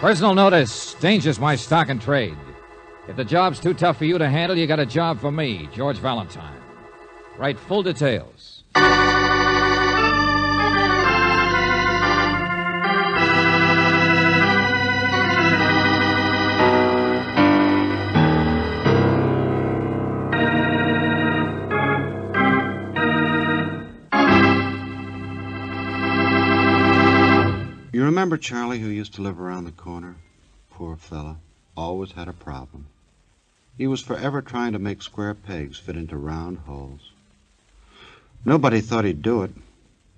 Personal notice. Danger's my stock and trade. If the job's too tough for you to handle, you got a job for me, George Valentine. Write full details. You remember Charlie, who used to live around the corner? Poor fella. Always had a problem. He was forever trying to make square pegs fit into round holes. Nobody thought he'd do it.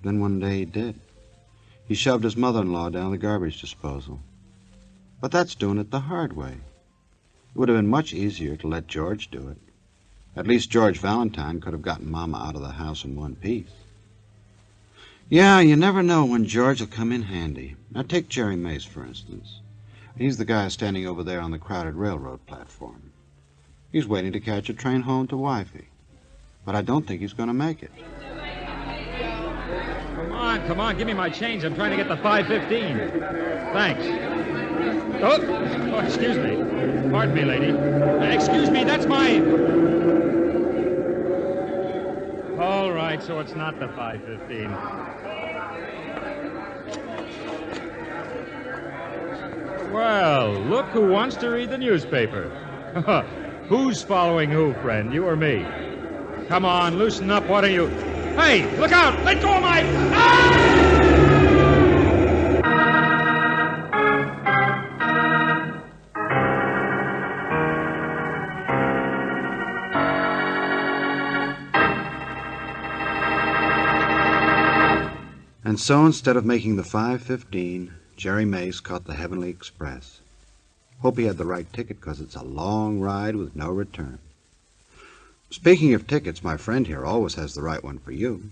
Then one day he did. He shoved his mother-in-law down the garbage disposal. But that's doing it the hard way. It would have been much easier to let George do it. At least George Valentine could have gotten Mama out of the house in one piece. Yeah, you never know when George will come in handy. Now take Jerry Mace, for instance. He's the guy standing over there on the crowded railroad platform. He's waiting to catch a train home to Wifey. But I don't think he's going to make it. Come on, give me my change. I'm trying to get the 5:15. Thanks. Oh, excuse me. Pardon me, lady. Excuse me, that's my... All right, so it's not the 5:15. Well, look who wants to read the newspaper. Who's following who, friend, you or me? Come on, loosen up, what are you... Hey, look out! Let go of my... And so instead of making the 5:15, Jerry Mace caught the Heavenly Express. Hope he had the right ticket, because it's a long ride with no return. Speaking of tickets, my friend here always has the right one for you.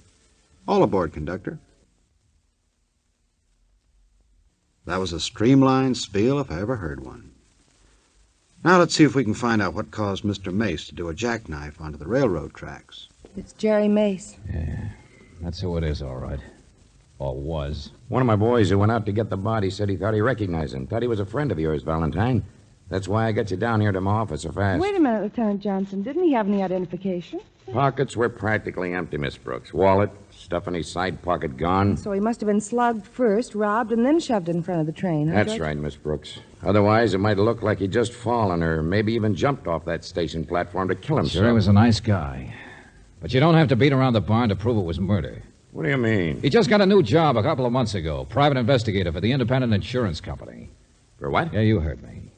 All aboard, conductor. That was a streamlined spiel if I ever heard one. Now let's see if we can find out what caused Mr. Mace to do a jackknife onto the railroad tracks. It's Jerry Mace. Yeah, that's who it is, all right. Or was. One of my boys who went out to get the body said he thought he recognized him. Thought he was a friend of yours, Valentine. That's why I got you down here to my office so fast. Wait a minute, Lieutenant Johnson. Didn't he have any identification? Pockets were practically empty, Miss Brooks. Wallet, stuff in his side pocket gone. So he must have been slugged first, robbed, and then shoved in front of the train, huh, That's George? right, Miss Brooks. Otherwise, it might have looked like he'd just fallen or maybe even jumped off that station platform to kill himself. Sure, he was a nice guy. But you don't have to beat around the barn to prove it was murder. What do you mean? He just got a new job a couple of months ago. Private investigator for the independent insurance company. For what? Yeah, you heard me.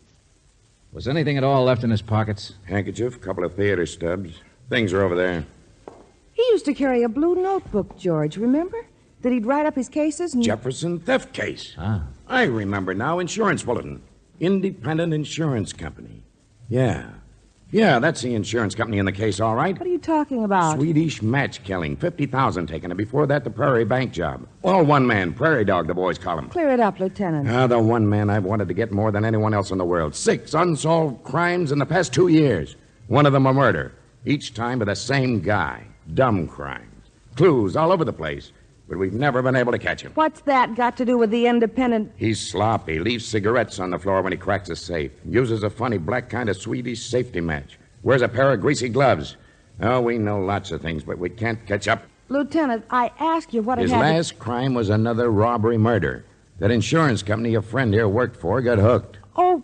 Was anything at all left in his pockets? Handkerchief, couple of theater stubs. Things are over there. He used to carry a blue notebook, George, remember? That he'd write up his cases and... Jefferson theft case. Ah. I remember now. Insurance bulletin. Independent insurance company. Yeah. Yeah, that's the insurance company in the case, all right. What are you talking about? Swedish match killing. 50,000 taken. And before that, the Prairie bank job. All one man. Prairie dog, the boys call him. Clear it up, Lieutenant. The one man I've wanted to get more than anyone else in the world. 6 unsolved crimes in the past 2 years. One of them a murder. Each time by the same guy. Dumb crimes. Clues all over the place. But we've never been able to catch him. What's that got to do with the independent... He's sloppy. Leaves cigarettes on the floor when he cracks a safe. Uses a funny black kind of Swedish safety match. Wears a pair of greasy gloves. Oh, we know lots of things, but we can't catch up. Lieutenant, I ask you what His it had last crime was another robbery-murder. That insurance company a friend here worked for got hooked. Oh,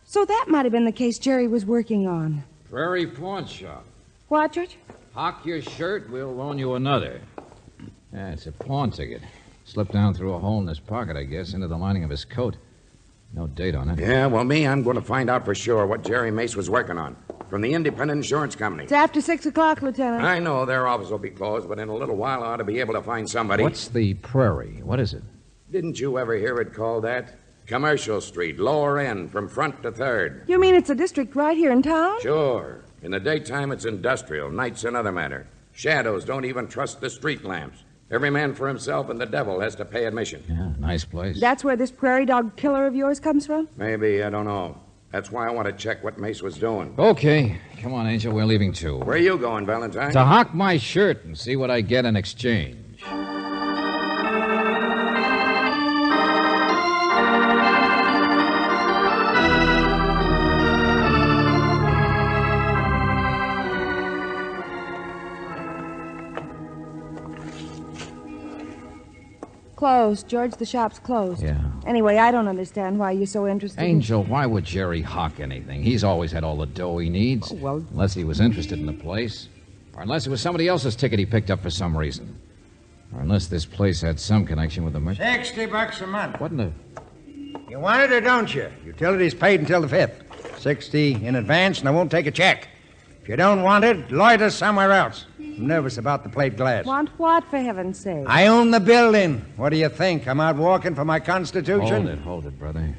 so that might have been the case Jerry was working on. Prairie pawn shop. What, George? Hock your shirt, we'll loan you another. Yeah, it's a pawn ticket. Slipped down through a hole in his pocket, I guess, into the lining of his coat. No date on it. Yeah, well, I'm going to find out for sure what Jerry Mace was working on. From the independent insurance company. It's after 6 o'clock, Lieutenant. I know their office will be closed, but in a little while I ought to be able to find somebody. What's the Prairie? What is it? Didn't you ever hear it called that? Commercial Street, lower end, from front to third. You mean it's a district right here in town? Sure. In the daytime, it's industrial. Night's another matter. Shadows don't even trust the street lamps. Every man for himself, and the devil has to pay admission. Yeah, nice place. That's where this prairie dog killer of yours comes from? Maybe, I don't know. That's why I want to check what Mace was doing. Okay. Come on, Angel, we're leaving too. Where are you going, Valentine? To hock my shirt and see what I get in exchange. Closed. George, the shop's closed. Yeah. Anyway, I don't understand why you're so interested Angel, why would Jerry hock anything? He's always had all the dough he needs. Oh, well- Unless he was interested in the place. Or unless it was somebody else's ticket he picked up for some reason. Or unless this place had some connection with the merchant. $60 a month. What in the... You want it or don't you? Utilities paid until the 5th. 60 in advance, and I won't take a check. If you don't want it, loiter somewhere else. I'm nervous about the plate glass. Want what, for heaven's sake? I own the building. What do you think? I'm out walking for my constitution? Hold it, brother.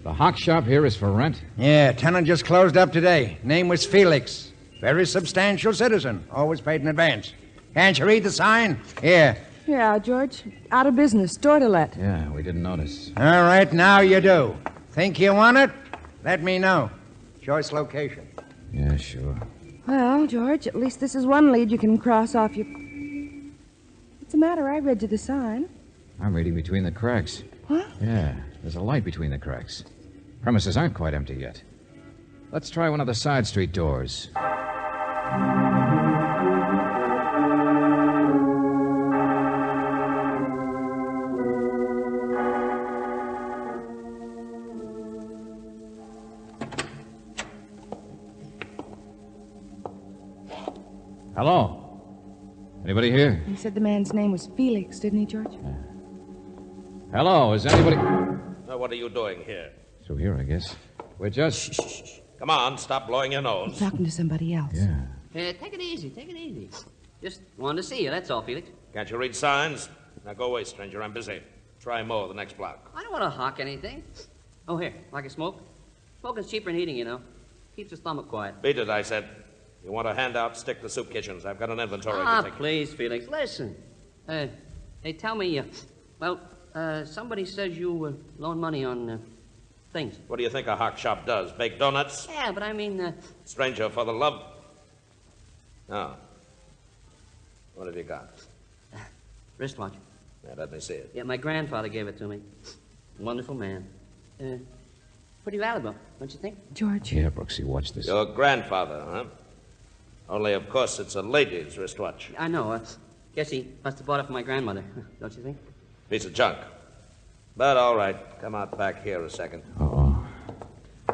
The hock shop here is for rent? Yeah, tenant just closed up today. Name was Felix. Very substantial citizen. Always paid in advance. Can't you read the sign? Here. Yeah, George. Out of business. Store to let. Yeah, we didn't notice. All right, now you do. Think you want it? Let me know. Choice location. Yeah, sure. Well, George, at least this is one lead you can cross off your... What's the matter? I read you the sign. I'm reading between the cracks. What? Yeah, there's a light between the cracks. Premises aren't quite empty yet. Let's try one of the side street doors. Hello? Anybody here? He said the man's name was Felix, didn't he, George? Hello, is anybody... Now, what are you doing here? So here, I guess. We're just... Shh. Come on, stop blowing your nose. Talking to somebody else. Yeah. Take it easy, take it easy. Just wanted to see you, that's all, Felix. Can't you read signs? Now go away, stranger. I'm busy. Try more the next block. I don't want to hawk anything. Oh, here, like a smoke? Smoking's cheaper than eating, you know. Keeps the stomach quiet. Beat it, I said. You want a handout, stick to soup kitchens. I've got an inventory Ah, to take. please, Felix, listen. Hey, tell me, somebody says you loan money on things. What do you think a hock shop does? Bake donuts? Yeah, but I mean, Stranger, for the love... Oh. What have you got? wristwatch. Yeah, let me see it. Yeah, my grandfather gave it to me. Wonderful man. Pretty valuable, don't you think? George. Yeah, Brooksy, watch this. Your grandfather, huh? Only, of course, it's a lady's wristwatch. I know. Guess he must have bought it for my grandmother, don't you think? Piece of junk. But all right, come out back here a second. Uh-oh.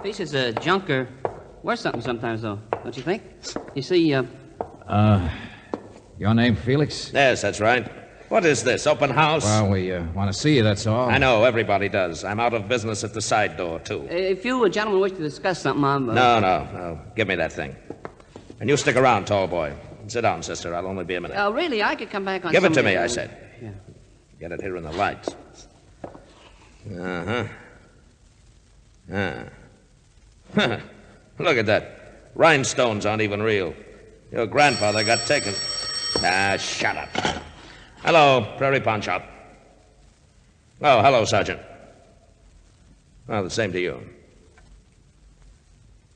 Pieces of junk are worth something sometimes, though, don't you think? You see, Your name, Felix? Yes, that's right. What is this, open house? Well, we want to see you, that's all. I know, everybody does. I'm out of business at the side door, too. if you gentlemen wish to discuss something, I'm... No. Give me that thing. And you stick around, tall boy. Sit down, sister. I'll only be a minute. Really, I could come back on Give it to Sunday. me, I said. Yeah. Get it here in the lights. Uh-huh. Look at that. Rhinestones aren't even real. Your grandfather got taken. Ah, shut up. Hello, Prairie Pawn Shop. Oh, hello, Sergeant. Well, the same to you.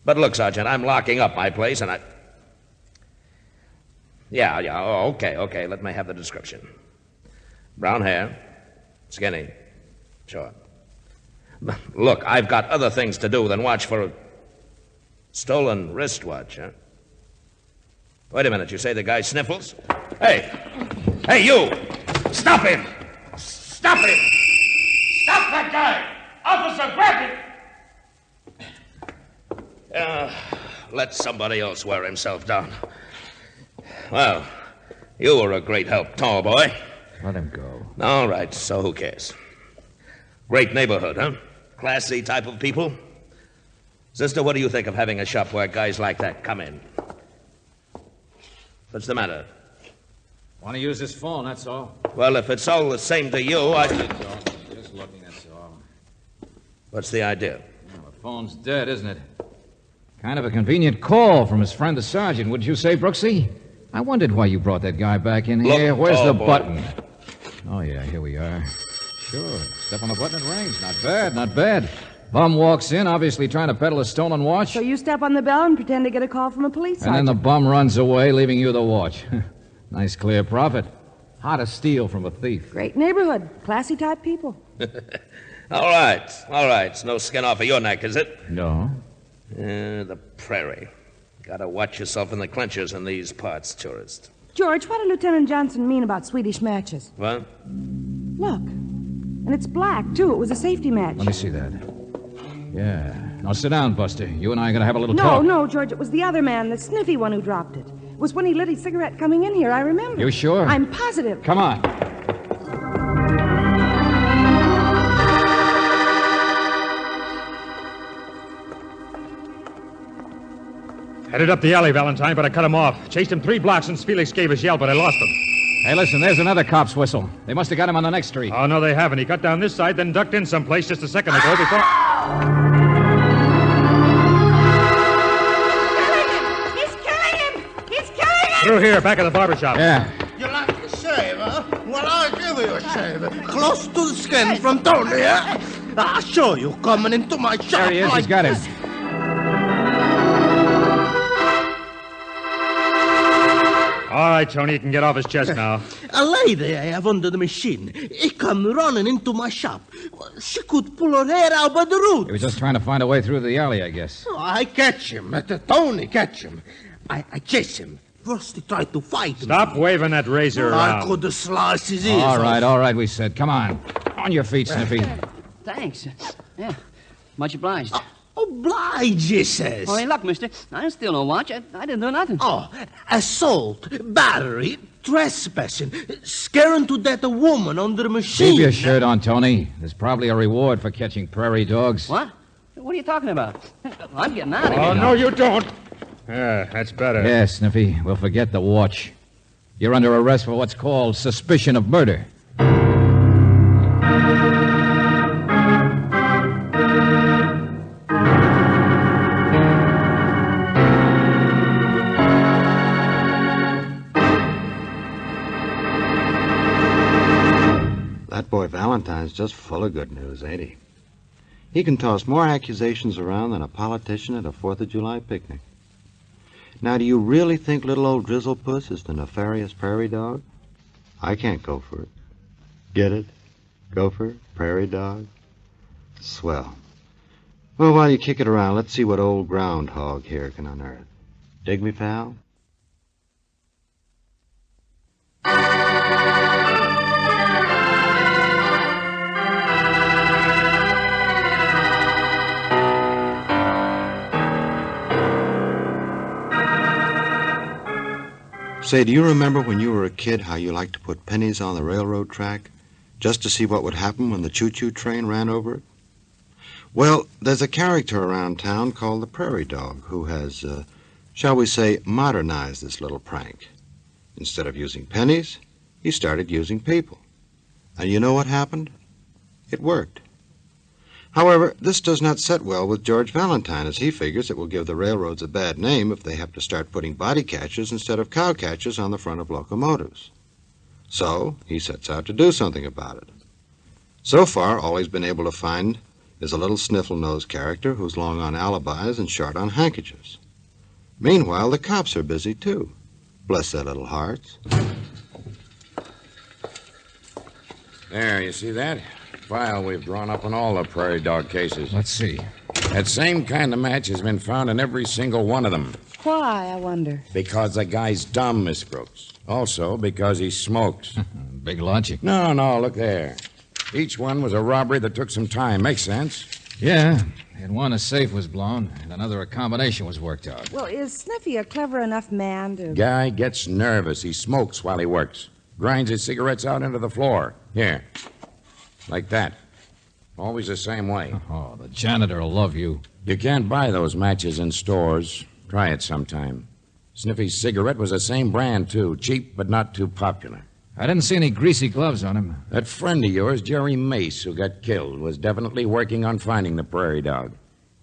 But look, Sergeant, I'm locking up my place, and I... Yeah, okay. Let me have the description. Brown hair, skinny, short. Look, I've got other things to do than watch for a stolen wristwatch, huh? Wait a minute, you say the guy sniffles? Hey, you! Stop him! Stop him! Stop that guy! Officer, grab him! Let somebody else wear himself down. Well, you were a great help, tall boy. Let him go. All right, so who cares? Great neighborhood, huh? Classy type of people. Sister, what do you think of having a shop where guys like that come in? What's the matter? Want to use this phone, that's all. Well, if it's all the same to you, I... Just looking, that's all. What's the idea? Well, the phone's dead, isn't it? Kind of a convenient call from his friend the sergeant, wouldn't you say, Brooksy? I wondered why you brought that guy back in here. Look, Where's the boy. button? Oh, yeah, here we are. Sure. Step on the button, it rings. Not bad. Bum walks in, obviously trying to peddle a stolen watch. So you step on the bell and pretend to get a call from a police And then the sergeant. bum runs away, leaving you the watch. Nice clear profit. How to steal from a thief. Great neighborhood. Classy type people. All right. It's no skin off of your neck, is it? No. The Prairie. Gotta watch yourself in the clinchers in these parts, tourist. George, what did Lieutenant Johnson mean about Swedish matches? What? Look. And it's black, too. It was a safety match. Let me see that. Yeah. Now sit down, Buster. You and I are going to have a little No, talk. no, George. It was the other man, the sniffy one who dropped it. It was when he lit his cigarette coming in here. I remember. You sure? I'm positive. Come on. Headed up the alley, Valentine, but I cut him off. Chased him 3 blocks since Felix gave his yell, but I lost him. Hey, listen, there's another cop's whistle. They must have got him on the next street. Oh, no, they haven't. He cut down this side, then ducked in someplace just a second ago before... He's killing him! He's killing him! Through here, back at the barber shop. Yeah. You like a shave, huh? Well, I'll give you a shave. Close to the skin from Tony, huh? I'll show you coming into my shop. There he is. Like He's got him. this. All right, Tony, you can get off his chest now. A lady I have under the machine. He come running into my shop. She could pull her hair out by the root. He was just trying to find a way through the alley, I guess. Oh, I catch him. Tony catch him. I chase him. First he tried to fight me. Stop waving that razor I around. could have sliced his ears. All right, we said. Come on. On your feet, Sniffy. Thanks. Yeah, much obliged. Oblige, he says. Oh, hey, look, mister. I didn't steal no watch. I didn't do nothing. Oh, assault, battery, trespassing, scaring to death a woman under the machine. Keep your shirt on, Tony. There's probably a reward for catching prairie dogs. What? What are you talking about? I'm getting out of here. Oh, no, you don't. Yeah, that's better. Yeah, Sniffy. We'll forget the watch. You're under arrest for what's called suspicion of murder. That boy Valentine's just full of good news, ain't he? He can toss more accusations around than a politician at a 4th of July picnic. Now, do you really think little old Drizzlepuss is the nefarious prairie dog? I can't go for it. Get it? Gopher? Prairie dog? Swell. Well, while you kick it around, let's see what old groundhog here can unearth. Dig me, pal? Say, do you remember when you were a kid how you liked to put pennies on the railroad track just to see what would happen when the choo-choo train ran over it? Well, there's a character around town called the Prairie Dog who has, shall we say, modernized this little prank. Instead of using pennies, he started using people. And you know what happened? It worked. However, this does not set well with George Valentine, as he figures it will give the railroads a bad name if they have to start putting body catchers instead of cow catchers on the front of locomotives. So, he sets out to do something about it. So far, all he's been able to find is a little sniffle-nosed character who's long on alibis and short on handkerchiefs. Meanwhile, the cops are busy, too. Bless their little hearts. There, you see that? File we've drawn up on all the prairie dog cases. Let's see. That same kind of match has been found in every single one of them. Why, I wonder? Because the guy's dumb, Miss Brooks. Also because he smokes. Big logic. No, look there. Each one was a robbery that took some time. Makes sense. Yeah. In one, a safe was blown, and another, a combination was worked out. Well, is Sniffy a clever enough man to... Guy gets nervous. He smokes while he works. Grinds his cigarettes out into the floor. Here. Like that. Always the same way. Oh, the janitor will love you. You can't buy those matches in stores. Try it sometime. Sniffy's cigarette was the same brand, too. Cheap, but not too popular. I didn't see any greasy gloves on him. That friend of yours, Jerry Mace, who got killed, was definitely working on finding the prairie dog.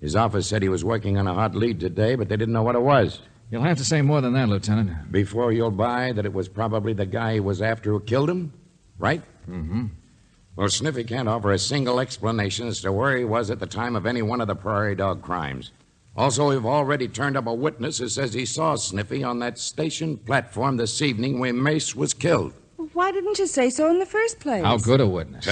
His office said he was working on a hot lead today, but they didn't know what it was. You'll have to say more than that, Lieutenant. Before you'll buy that it was probably the guy he was after who killed him? Right? Mm-hmm. Well, Sniffy can't offer a single explanation as to where he was at the time of any one of the prairie dog crimes. Also, we've already turned up a witness who says he saw Sniffy on that station platform this evening when Mace was killed. Why didn't you say so in the first place? How good a witness?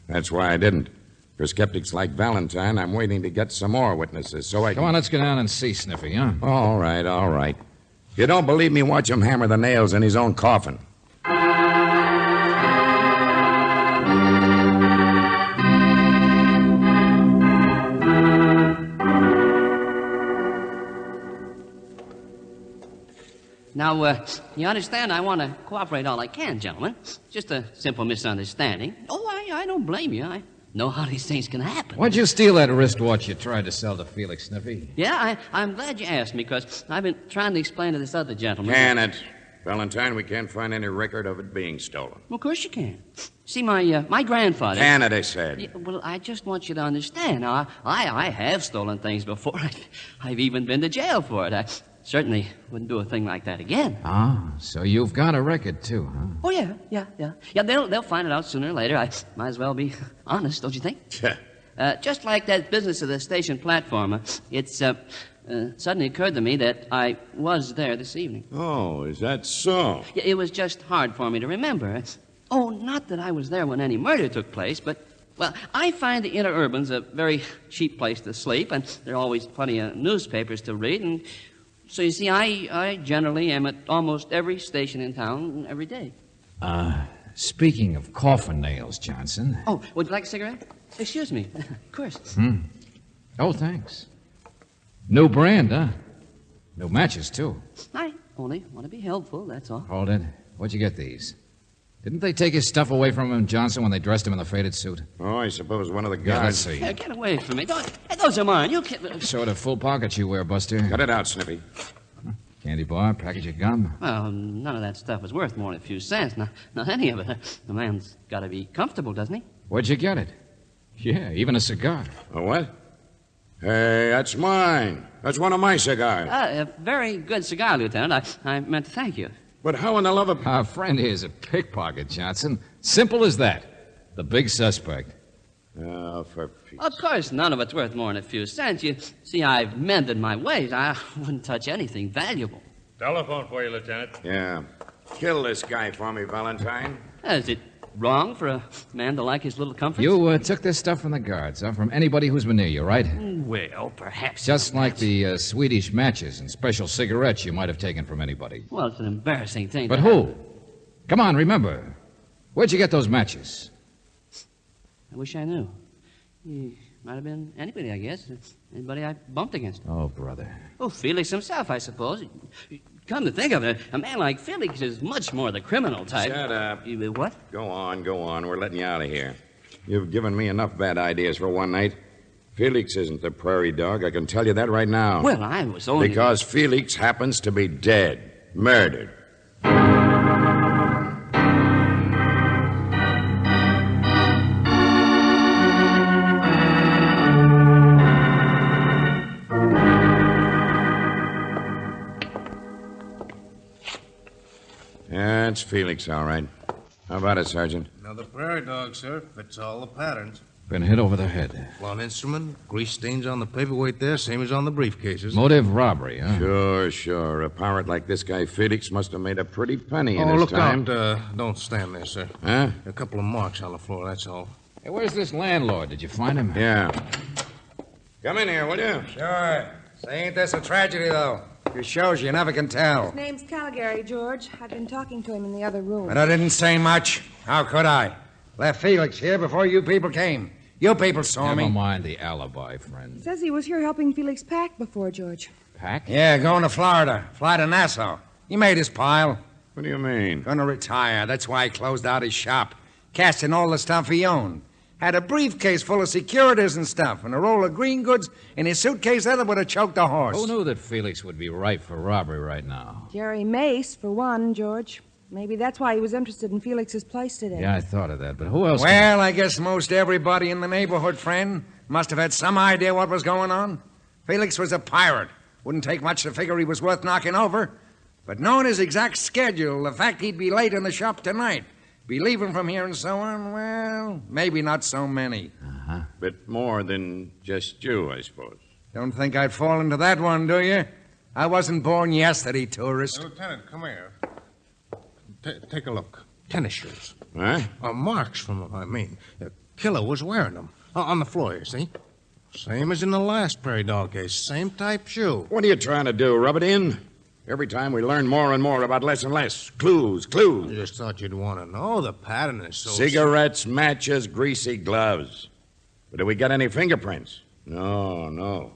That's why I didn't. For skeptics like Valentine, I'm waiting to get some more witnesses so I Come on, let's go down and see Sniffy, huh? All right. If you don't believe me, watch him hammer the nails in his own coffin. Now, you understand I want to cooperate all I can, gentlemen. Just a simple misunderstanding. Oh, I don't blame you. I know how these things can happen. Why'd you steal that wristwatch you tried to sell to Felix, Sniffy? Yeah, I'm glad you asked me, because I've been trying to explain to this other gentleman. Can it? Valentine, we can't find any record of it being stolen. Well, of course you can. See, my grandfather... Can it, I said. Yeah, well, I just want you to understand. Now, I have stolen things before. I've even been to jail for it. I certainly wouldn't do a thing like that again. Ah, so you've got a record, too, huh? Oh, yeah. Yeah, they'll find it out sooner or later. I might as well be honest, don't you think? Just like that business of the station platform, it's suddenly occurred to me that I was there this evening. Oh, is that so? Yeah, it was just hard for me to remember. Oh, not that I was there when any murder took place, but, well, I find the interurbans a very cheap place to sleep, and there are always plenty of newspapers to read, and so you see, I generally am at almost every station in town every day. Speaking of coffin nails, Johnson. Oh, would you like a cigarette? Excuse me. Of course. Oh, thanks. New brand, huh? New matches, too. I only want to be helpful, that's all. Hold it. Where'd you get these? Didn't they take his stuff away from him, Johnson, when they dressed him in the faded suit? Oh, I suppose one of the Yeah, let's guys... see. Hey, get away from me. Those are mine. You can't... Sort of full pockets you wear, Buster. Cut it out, Snippy. Candy bar, package of gum. Well, none of that stuff is worth more than a few cents. Not any of it. The man's got to be comfortable, doesn't he? Where'd you get it? Yeah, even a cigar. A what? Hey, that's mine. That's one of my cigars. A very good cigar, Lieutenant. I meant to thank you. But how in the love of... Our friend here's a pickpocket, Johnson. Simple as that. The big suspect. Oh, for Pete's... Of course, none of it's worth more than a few cents. You see, I've mended my ways. I wouldn't touch anything valuable. Telephone for you, Lieutenant. Yeah. Kill this guy for me, Valentine. Is it wrong for a man to like his little comforts? You took this stuff from the guards, huh? From anybody who's been near you, right? Well, perhaps. Just like the Swedish matches and special cigarettes you might have taken from anybody. Well, it's an embarrassing thing. But who? Come on, remember. Where'd you get those matches? I wish I knew. He might have been anybody, I guess. Anybody I bumped against. Oh, brother. Oh, Felix himself, I suppose. Come to think of it, a man like Felix is much more the criminal type. Shut up. What? Go on. We're letting you out of here. You've given me enough bad ideas for one night. Felix isn't the prairie dog. I can tell you that right now. Well, I was only... Because Felix happens to be dead. Murdered. That's Felix, all right. How about it, Sergeant? Another prairie dog, sir. Fits all the patterns. Been hit over the head. Blunt instrument, grease stains on the paperweight there, same as on the briefcases. Motive robbery, huh? Sure. A pirate like this guy Felix must have made a pretty penny in Oh, his look time. out. Don't stand there, sir. Huh? A couple of marks on the floor, that's all. Hey, where's this landlord? Did you find him? Yeah. Come in here, will you? Sure. Say, ain't this a tragedy, though? It shows you never can tell. His name's Caligari, George. I've been talking to him in the other room. But I didn't say much. How could I? Left Felix here before you people came. You people saw Never me. mind the alibi, friend. He says he was here helping Felix pack before, George. Pack? Yeah, going to Florida. Fly to Nassau. He made his pile. What do you mean? Gonna retire. That's why he closed out his shop. Cashed in all the stuff he owned. Had a briefcase full of securities and stuff, and a roll of green goods in his suitcase that would have choked a horse. Who knew that Felix would be ripe for robbery right now? Jerry Mace, for one, George. Maybe that's why he was interested in Felix's place today. Yeah, I thought of that, but who else? Well, I guess most everybody in the neighborhood, friend, must have had some idea what was going on. Felix was a pirate. Wouldn't take much to figure he was worth knocking over. But knowing his exact schedule, the fact he'd be late in the shop tonight, be leaving from here and so on, well, maybe not so many. Uh-huh. Bit more than just you, I suppose. Don't think I'd fall into that one, do you? I wasn't born yesterday, tourist. Lieutenant, come here. Take a look. Tennis shoes. Huh? Marks from them, I mean. The killer was wearing them. On the floor, you see? Same as in the last prairie dog case. Same type shoe. What are you trying to do, rub it in? Every time we learn more and more about less and less. Clues. I just thought you'd want to know. The pattern is so... Cigarettes, matches, greasy gloves. But do we get any fingerprints? No.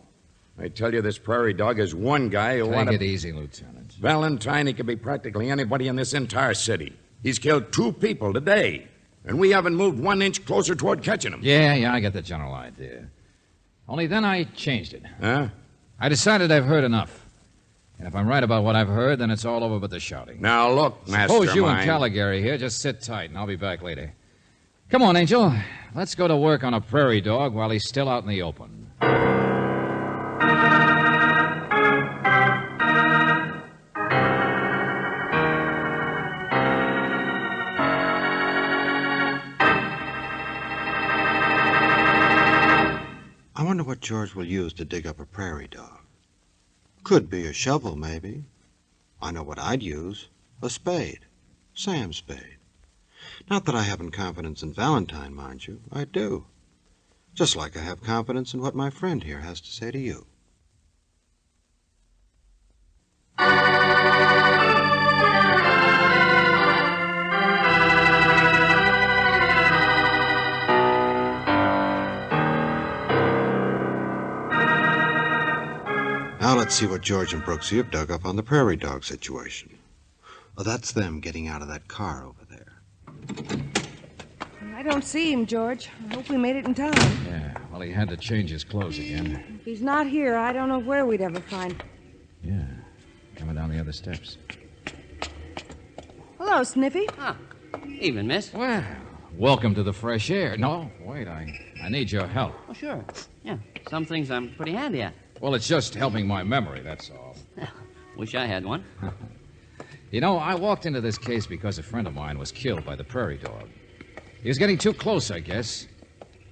I tell you, this prairie dog is one guy who Take wanted... it easy, Lieutenant. Valentine, he could be practically anybody in this entire city. He's killed 2 people today, and we haven't moved 1 inch closer toward catching him. Yeah, I get the general idea. Only then I changed it. Huh? I decided I've heard enough. And if I'm right about what I've heard, then it's all over but the shouting. Now, look, Mastermind. Suppose you and Caligari here just sit tight, and I'll be back later. Come on, Angel. Let's go to work on a prairie dog while he's still out in the open. I wonder what George will use to dig up a prairie dog. Could be a shovel, maybe. I know what I'd use. A spade. Sam's spade. Not that I haven't confidence in Valentine, mind you. I do. Just like I have confidence in what my friend here has to say to you. Now let's see what George and Brooksy have dug up on the prairie dog situation. Oh, that's them getting out of that car over there. I don't see him, George. I hope we made it in time. Yeah, well, he had to change his clothes again. If he's not here, I don't know where we'd ever find him. Yeah, coming down the other steps. Hello, Sniffy. Ah, evening, miss. Well, welcome to the fresh air. No, wait, I need your help. Oh, sure. Yeah, some things I'm pretty handy at. Well, it's just helping my memory, that's all. Wish I had one. You know, I walked into this case because a friend of mine was killed by the prairie dog. He was getting too close, I guess.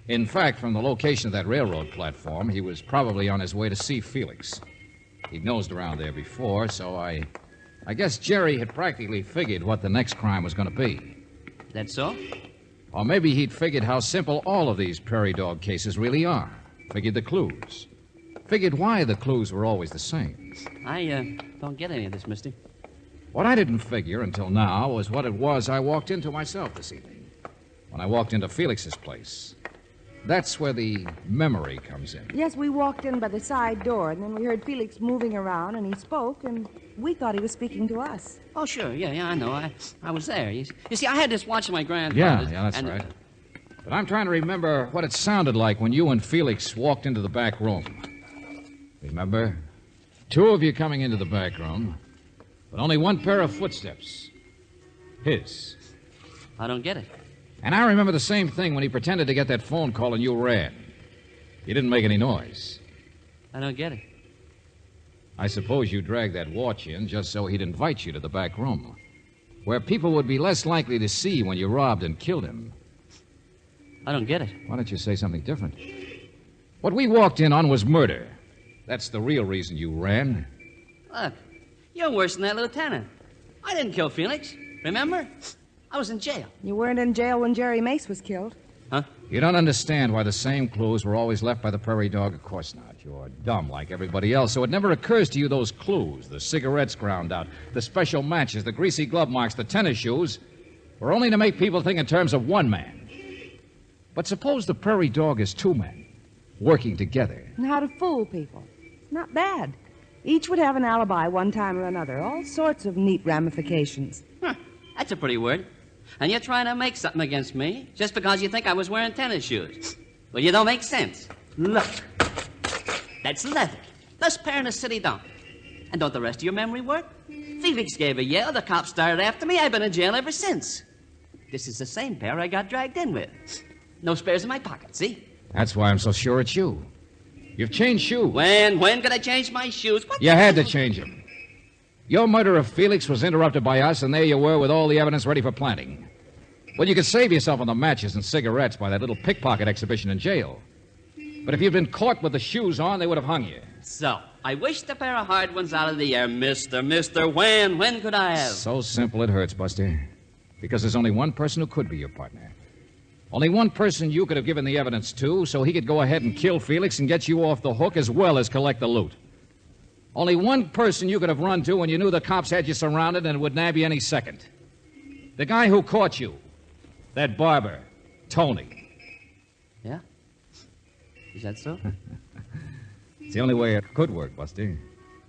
In fact, from the location of that railroad platform, he was probably on his way to see Felix. He'd nosed around there before, so I guess Jerry had practically figured what the next crime was going to be. That so? Or maybe he'd figured how simple all of these prairie dog cases really are. Figured the clues. Figured why the clues were always the same. I don't get any of this, mister. What I didn't figure until now was what it was I walked into myself this evening. When I walked into Felix's place. That's where the memory comes in. Yes, we walked in by the side door, and then we heard Felix moving around, and he spoke, and we thought he was speaking to us. Oh, sure. Yeah, I know. I was there. You see, I had this watch of my grandfather's. Yeah, that's right. But I'm trying to remember what it sounded like when you and Felix walked into the back room. Remember? 2 of you coming into the back room, but only 1 pair of footsteps. His. I don't get it. And I remember the same thing when he pretended to get that phone call and you ran. You didn't make any noise. I don't get it. I suppose you dragged that watch in just so he'd invite you to the back room, where people would be less likely to see when you robbed and killed him. I don't get it. Why don't you say something different? What we walked in on was murder. That's the real reason you ran. Look, you're worse than that lieutenant. I didn't kill Felix. Remember? I was in jail. You weren't in jail when Jerry Mace was killed. Huh? You don't understand why the same clues were always left by the prairie dog. Of course not. You're dumb like everybody else, so it never occurs to you those clues, the cigarettes ground out, the special matches, the greasy glove marks, the tennis shoes, were only to make people think in terms of one man. But suppose the prairie dog is 2 men, working together. And how to fool people. Not bad. Each would have an alibi one time or another. All sorts of neat ramifications. Huh. That's a pretty word. And you're trying to make something against me just because you think I was wearing tennis shoes. Well, you don't make sense. Look. That's leather. Best pair in the city don't. And don't the rest of your memory work? Felix gave a yell. The cops started after me. I've been in jail ever since. This is the same pair I got dragged in with. No spares in my pocket, see? That's why I'm so sure it's you. You've changed shoes. When could I change my shoes? What? You had to change them. Your murder of Felix was interrupted by us, and there you were with all the evidence ready for planting. Well, you could save yourself on the matches and cigarettes by that little pickpocket exhibition in jail. But if you'd been caught with the shoes on, they would have hung you. So, I wished a pair of hard ones out of the air, mister. When could I have? So simple it hurts, Buster. Because there's only one person who could be your partner. Only one person you could have given the evidence to, so he could go ahead and kill Felix and get you off the hook as well as collect the loot. Only one person you could have run to when you knew the cops had you surrounded and would nab you any second. The guy who caught you. That barber, Tony. Yeah? Is that so? It's the only way it could work, Buster.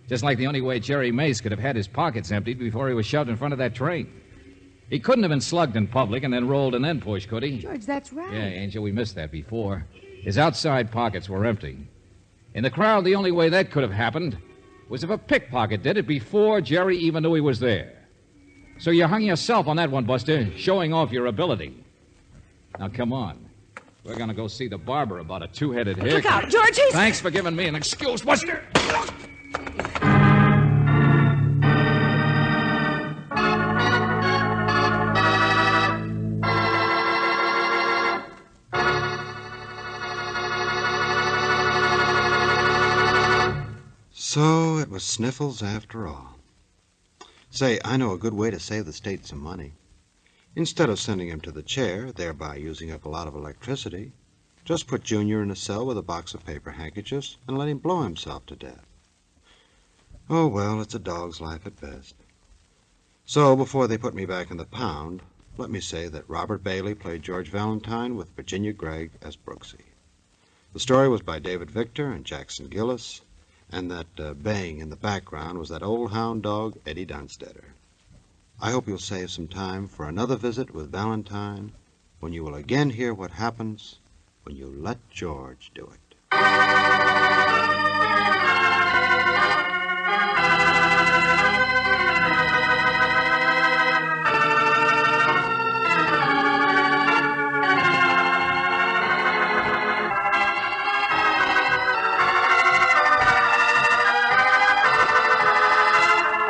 Just like the only way Jerry Mace could have had his pockets emptied before he was shoved in front of that train. He couldn't have been slugged in public and then rolled and then pushed, could he? George, that's right. Yeah, Angel, we missed that before. His outside pockets were empty. In the crowd, the only way that could have happened was if a pickpocket did it before Jerry even knew he was there. So you hung yourself on that one, Buster, showing off your ability. Now, come on. We're going to go see the barber about a two-headed haircut. Look out, George, he's... Thanks for giving me an excuse, Buster. So it was Sniffles after all. Say, I know a good way to save the state some money. Instead of sending him to the chair, thereby using up a lot of electricity, just put Junior in a cell with a box of paper handkerchiefs and let him blow himself to death. Oh, well, it's a dog's life at best. So before they put me back in the pound, let me say that Robert Bailey played George Valentine with Virginia Gregg as Brooksy. The story was by David Victor and Jackson Gillis, and that baying in the background was that old hound dog, Eddie Dunstetter. I hope you'll save some time for another visit with Valentine, when you will again hear what happens when you let George do it.